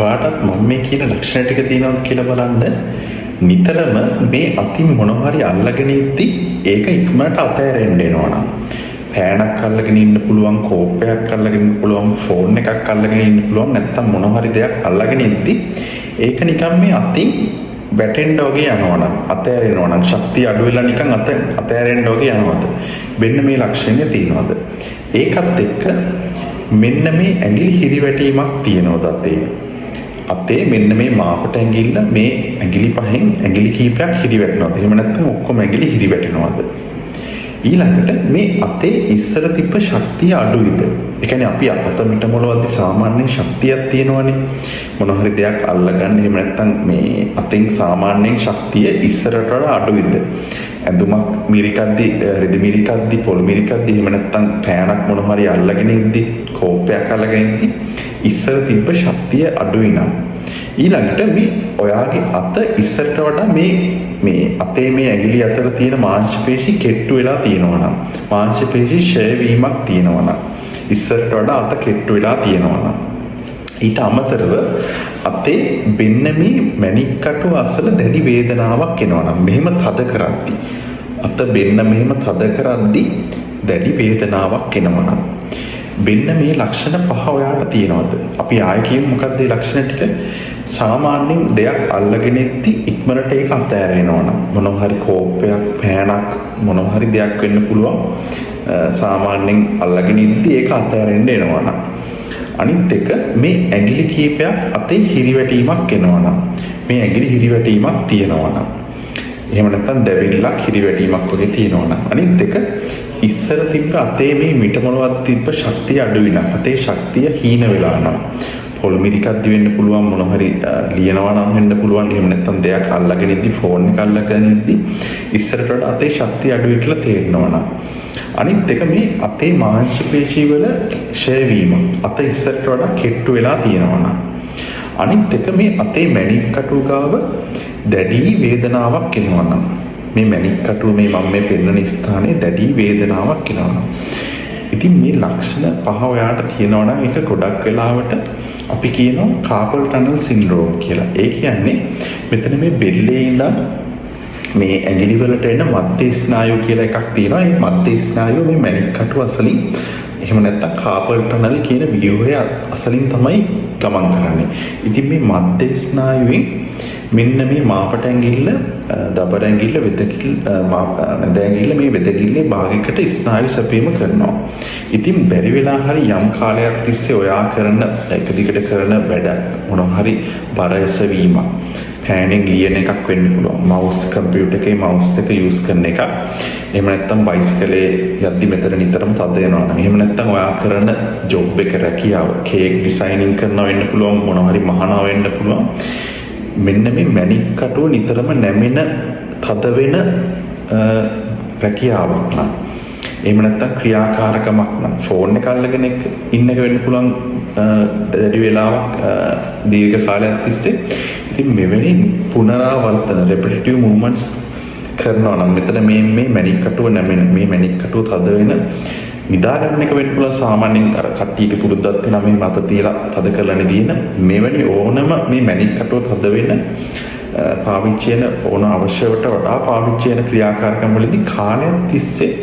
ඔයාටත් මම මේ කියන ලක්ෂණ ටික තියෙනවද කියලා බලන්න. නිතරම මේ අතින් මොනවා හරි අල්ලගෙන ඉද්දි ඒක ඉක්මනට අතෑරෙන්න එනවනම් පෑනක් අල්ලගෙන ඉන්න පුළුවන්, කෝප්පයක් අල්ලගෙන ඉන්න පුළුවන්, ෆෝන් එකක් අල්ලගෙන ඉන්න පුළුවන්, නැත්නම් මොනවා හරි දෙයක් අල්ලගෙන ඉද්දි ඒක නිකන් මේ අතින් වැටෙන්න වගේ යනවනම්, අතෑරෙනවනම්, ශක්තිය අඩු වෙලා නිකන් අතෑරෙන්න වගේ යනවද? මෙන්න මේ ලක්ෂණය තියෙනවද? ඒකත් එක්ක මෙන්න මේ ඇඟිලි හිරිවැටීමක් තියෙනවද අතේ මෙන්න මේ මාපට ඇඟිල්ල මේ ඇඟිලි පහෙන් ඇඟිලි කීපයක් හිරිවැටෙනවද? එහෙම නැත්නම් ඔක්කොම ඇඟිලි හිරිවැටෙනවද? ඊළඟට මේ අතේ ඉස්සර තිබ්බ ශක්තිය අඩුයිද? ඒ කියන්නේ අපි අත මිට මොළවද්දි සාමාන්‍ය ශක්තියක් තියෙනවනේ. මොන හරි දෙයක් අල්ලගන්න එහෙම නැත්නම් මේ අතෙන් සාමාන්‍යයෙන් ශක්තිය ඉස්සරට වඩා අඩුයිද? ඇඳුමක් මිරිකද්දි, රෙදි මිරිකද්දි, පොල් මිරිකද්දි එහෙම නැත්නම් පෑනක් මොන හරි අල්ලගෙන ඉද්දි, කෝප්පයක් අල්ලගෙන ඉද්දි ඉස්සර තිබ්බ ශක්තිය අඩුයි නම් ඊළඟට මේ ඔයාගේ අත ඉස්සරට වඩා මේ අතේ මේ ඇඟිලි අතර තියෙන මාංශ පේශි කෙට්ටු වෙලා තියෙනවා නම්, මාංශ පේශි ක්ෂය වීමක් තියෙනවා නම්, ඉස්සරට වඩා අත කෙට්ටු වෙලා තියෙනවා නම්, ඊට අමතරව අතේ බෙන්නමේ මණික්කටු අසල දැඩි වේදනාවක් එනවා නම්, මෙහෙම තද කරද්දි අත බෙන්න මෙහෙම තද කරද්දි දැඩි වේදනාවක් එනවා නම්, මෙන්න මේ ලක්ෂණ පහ ඔයාට තියෙනවද? අපි ආයෙ කියමු මොකක්ද මේ ලක්ෂණ ටික? සාමාන්‍යයෙන් දෙයක් අල්ලගෙන ඉද්දි ඉක්මනට ඒක අතෑරෙනවා නම්, මොනවා හරි කෝප්පයක්, පෑනක්, මොනවා හරි දෙයක් වෙන්න පුළුවන්. සාමාන්‍යයෙන් අල්ලගෙන ඉද්දි ඒක අතෑරෙන්න එනවා නම්. අනිත් එක මේ ඇඟිලි කීපයක් අතේ හිරිවැටීමක් එනවා නම්, මේ ඇඟිලි හිරිවැටීමක් තියෙනවා නම්, එහෙම නැත්නම් දැවිල්ලක් හිරිවැටීමක් වගේ තියෙනවා නම්, අනිත් එක ඉස්සර තිබ්බ අතේ මේ මිට මොළවත් තිබ්බ ශක්තිය අඩුයි නම්, අතේ ශක්තිය හීන වෙලා නම්, පොල් මිරිකද්දි වෙන්න පුළුවන්, මොන හරි ලියනවා නම් වෙන්න පුළුවන්, එහෙම නැත්නම් දෙයක් අල්ලගෙන ඉද්දි, ෆෝන් එක අල්ලගෙන ඉද්දි ඉස්සරට වඩා අතේ ශක්තිය අඩුයි කියලා තේරෙනවා නම්, අනිත් එක මේ අතේ මාංශ පේශී වල ක්ෂය වීම, අත ඉස්සරට වඩා කෙට්ටු වෙලා තියෙනවා නම්, අනිත් එක මේ අතේ මණික්කටු ගාව දැඩි වේදනාවක් එනවා නම්, මේ මණික්කටුව මේ මම මේ පෙන්වන ස්ථානයේ දැඩි වේදනාවක් එනවා නම්, ඉතින් මේ ලක්ෂණ පහ ඔයාට තියෙනවා නම් ඒක ගොඩක් වෙලාවට අපි කියනවා කාපල් ටනල් සින්ඩ්‍රෝම් කියලා. ඒ කියන්නේ මෙතන මේ බෙල්ලේ ඉඳන් මේ ඇඟිලි වලට එන මධ්‍ය ස්නායු කියලා එකක් තියෙනවා. ඒ මධ්‍ය ස්නායුව මේ මණික්කටුව අසලින්, එහෙම නැත්නම් කාපල් ටනල් කියන ව්‍යුහය අසලින් තමයි ගමන් කරන්නේ. ඉතින් මේ මධ්‍ය ස්නායුවෙන් මෙන්න මේ මාපට ඇඟිල්ල, දබර ඇඟිල්ල, මැද ඇඟිල්ල, මේ වෙදගිල්ලේ භාගයකට ස්නායු සැපීම කරනවා. ඉතින් බැරි වෙලා හරි යම් කාලයක් තිස්සේ ඔයා කරන එක දිගට කරන වැඩක්, මොනවා හරි බර එසවීමක්, පෑනින් ලියන එකක් වෙන්න පුළුවන්, මවුස් කම්පියුටර් එකේ මවුස් එක යූස් කරන එකක්, එහෙම නැත්නම් බයිසිකලේ යද්දි මෙතන නිතරම තද වෙනවා නම්, එහෙම නැත්නම් ඔයා කරන ජොබ් එක, රැකියාව, කේක් ඩිසයිනින් කරනවා වෙන්න පුළුවන්, මොනවා හරි මහනවා වෙන්න පුළුවන්. මෙන්න මේ මණික්කටුව නිතරම නැමෙන, තද වෙන රැකියාවක් නම්, එහෙම නැත්නම් ක්‍රියාකාරකමක් නම්, ෆෝන් එක අල්ලගෙන ඉන්න එක වෙන්න පුළුවන් දැඩි වෙලාවක්, දීර්ඝ කාලයක් තිස්සේ. ඉතින් මෙවැනි පුනරාවර්තන repetitive movements කරනවා නම් මෙතන මේ මණික්කටුව නැමෙන, මේ මණික්කටුව තද වෙන, නිදා ගන්න එක වෙන්න පුළුවන්. සාමාන්‍යයෙන් අර කට්ටියගේ පුරුද්දක් තියෙනවා මේ මත තියලා තද කරලා නිදින. මෙවැනි ඕනම මේ මණික්කටුව තද වෙන, පාවිච්චි වෙන ඕන අවශ්‍යවට වඩා පාවිච්චි වෙන ක්‍රියාකාරකම් වලදී කාලයක් තිස්සේ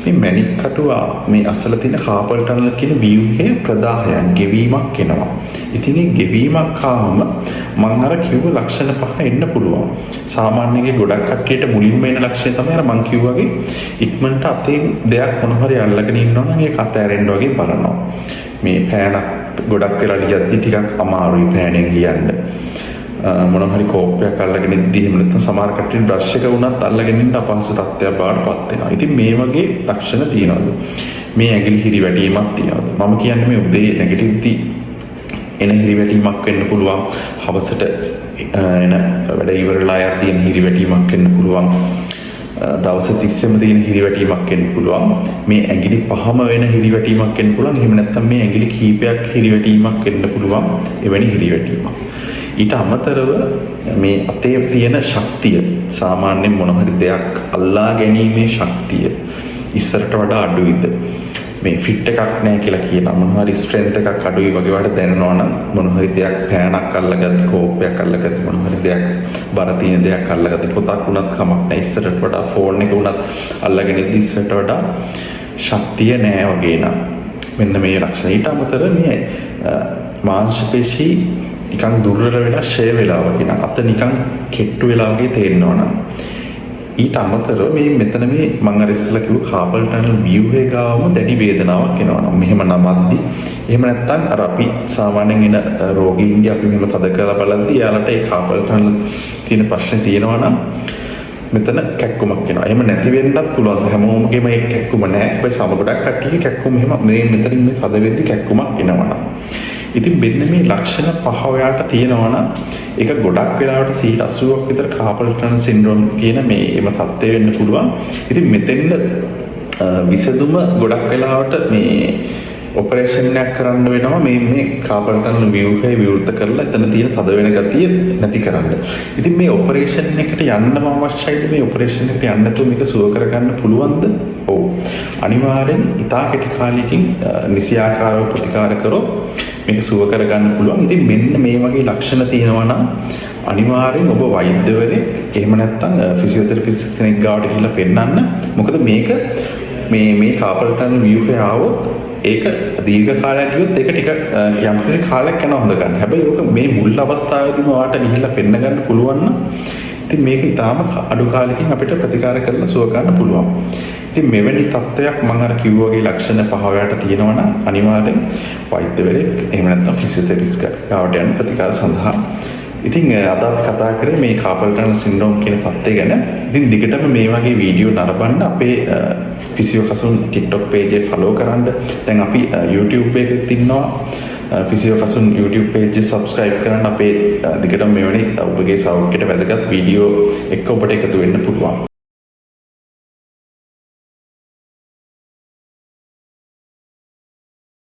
මේ මණික්කටුව මේ අසල තියෙන කාපල් ටනල් කියන ව්‍යුහයේ ප්‍රදාහයන් ගෙවීමක් එනවා. ඉතින් මේ ගෙවීමක් ආවම මම අර කිව්ව ලක්ෂණ පහ එන්න පුළුවන්. සාමාන්‍යයෙන් ගොඩක් කට්ටියට මුලින්ම එන ලක්ෂණය තමයි අර මම කිව්වාගේ ඉක්මනට අතේ දෙයක් මොන හරි අල්ලගෙන ඉන්නවා නම් ඒක අතෑරෙන්න වගේ බලනවා. මේ පෑනක් ගොඩක් වෙලා ලියද්දි ටිකක් අමාරුයි පෑනෙන් ලියන්න. මොන හරි කෝප්පයක් අල්ලගෙන ඉද්දි, එහෙම නැත්නම් සමහර කට්ටිය බ්‍රෂ් එක වුණත් අල්ලගෙන ඉන්න අපහසු තත්ත්වයක් බවට පත් වෙනවා. ඉතින් මේ වගේ ලක්ෂණ තියෙනවද? මේ ඇඟිලි හිරිවැටීමක් තියෙනවද? මම කියන්නේ මේ උදේ නැගිටිද්දි එන හිරිවැටීමක් වෙන්න පුළුවන්. හවසට එන වැඩ ඉවරලා යද්දී එන හිරිවැටීමක් වෙන්න පුළුවන්. දවස් 30ෙම තියෙන හිරිවැටීමක් වෙන්න පුළුවන්. මේ ඇඟිලි පහම වෙන හිරිවැටීමක් වෙන්න පුළුවන්. එහෙම නැත්නම් මේ ඇඟිලි කීපයක් හිරිවැටීමක් වෙන්න පුළුවන්. එවැනි හිරිවැටීමක්. ඊට අමතරව මේ අතේ තියෙන ශක්තිය, සාමාන්‍යයෙන් මොන හරි දෙයක් අල්ලා ගැනීමේ ශක්තිය ඉස්සරට වඩා අඩුයිද? මේ ෆිට් එකක් නැහැ කියලා කියනවා. මොනවා හරි ස්ට්‍රෙන්ත් එකක් අඩුයි වගේ වට දැනනවා නම් මොනවා හරි දෙයක් පෑනක් අල්ලගත්ත, කෝප්පයක් අල්ලගත්ත, මොනවා හරි දෙයක් බර තියෙන දෙයක් අල්ලගත්ත, පොතක් වුණත් කමක් නැහැ. ඉස්සරට වඩා ෆෝන් එක වුණත් අල්ලගෙන ඉද්දි ඉස්සරට වඩා ශක්තිය නැහැ වගේ නා. මෙන්න මේ ලක්ෂණ. ඊට අමතරව මේ මාංශ පේශී නිකන් දුර්වල වෙලා ෂේ වෙලා වගේ නා. අත නිකන් කෙට්ටු වෙලා වගේ තේරෙනවා නම්. ඊට අමතරව මේ මෙතන මේ මම අර ඉස්සෙල්ලා කිව්ව කාපල් ටනල් ව්‍යුහේ ගාවම දැඩි වේදනාවක් එනවා නම් මෙහෙම නමද්දි එහෙම නැත්නම් අර අපි සාමාන්‍යයෙන් එන රෝගීන්ගේ අපි මෙහෙම තද කරලා බලද්දි යාලට ඒ කාපල් ටනල් තියෙන ප්‍රශ්නේ තියෙනවා නම් මෙතන කැක්කුමක් එනවා. එහෙම නැති වෙන්නත් පුළුවන්. හැමෝමගේම ඒ කැක්කුම නැහැ. හැබැයි සම ගොඩක් කට්ටියගේ කැක්කුම එහෙම මේ මෙතනින් මේ තද වෙද්දි කැක්කුමක් එනවා නම්. ඉතින් මෙන්න මේ ලක්ෂණ පහ ඔයාට තියෙනවා නම් ඒක ගොඩක් වෙලාවට 80ක් විතර කාපල් ටනල් සින්ඩ්‍රෝම් කියන මේ එම තත්ත්වය වෙන්න පුළුවන්. ඉතින් මෙතෙන්ද විසඳුම ගොඩක් වෙලාවට මේ ඔපරේෂන් එකක් කරන්න වෙනවා මේ කාපල් ටනල් ව්‍යුහය විවෘත කරලා එතන තියෙන තද වෙන ගතිය නැති කරන්න. ඉතින් මේ ඔපරේෂන් එකට යන්නම අවශ්‍යයිද? මේ ඔපරේෂන් එකට යන්න නැතුව මේක සුව කරගන්න පුළුවන්ද? ඔව්. අනිවාර්යෙන් ඉතා කෙටි කාලයකින් නිසියාකාරව ප්‍රතිකාර කරොත් මේක සුව කරගන්න පුළුවන්. ඉතින් මෙන්න මේ වගේ ලක්ෂණ තියෙනවා නම් අනිවාර්යෙන් ඔබ වෛද්‍යවරයෙක් එහෙම නැත්නම් ෆිසියෝതെරපිස්ට් කෙනෙක් ගාවට ගිහිල්ලා පෙන්නන්න. මොකද මේක මේ කාපල් ටනල් ව්‍යුහය ආවොත් ඒක දීර්ඝ කාලයක් ගියොත් ඒක ටික යම්කිසි කාලයක් යනවා හොඳ ගන්න. හැබැයි ඔක මේ මුල් අවස්ථාවේදීම ඔයාට ගිහිල්ලා පෙන්න ගන්න පුළුවන් නම් ඉතින් මේක ඊටාම අඩු කාලෙකින් අපිට ප්‍රතිකාර කරලා සුව ගන්න පුළුවන්. ඉතින් මෙවැනි තත්ත්වයක් මම අර කිව්වා වගේ ලක්ෂණ පහ ඔයාට තියෙනවා නම් අනිවාර්යෙන් වෛද්‍යවරයෙක් එහෙම නැත්නම් ෆිසියෝതെරපිස්ට් ගාවට යන්න ප්‍රතිකාර සඳහා. ඉතින් අද අපි කතා කරේ මේ කාපල් ටනල් සින්ඩ්‍රෝම් කියන තත්ත්වය ගැන. ඉතින් දිගටම මේ වගේ වීඩියෝ නරඹන්න අපේ ෆිසියෝ කසුන් TikTok page එක follow කරන්න. දැන් අපි YouTube එකෙත් ඉන්නවා. ෆිසියෝ කසුන් YouTube page එක subscribe කරන්න. අපේ දිගටම මෙවැනි ඔබගේ සෞඛ්‍යයට වැදගත් වීඩියෝ එක්ක ඔබට එකතු වෙන්න පුළුවන්.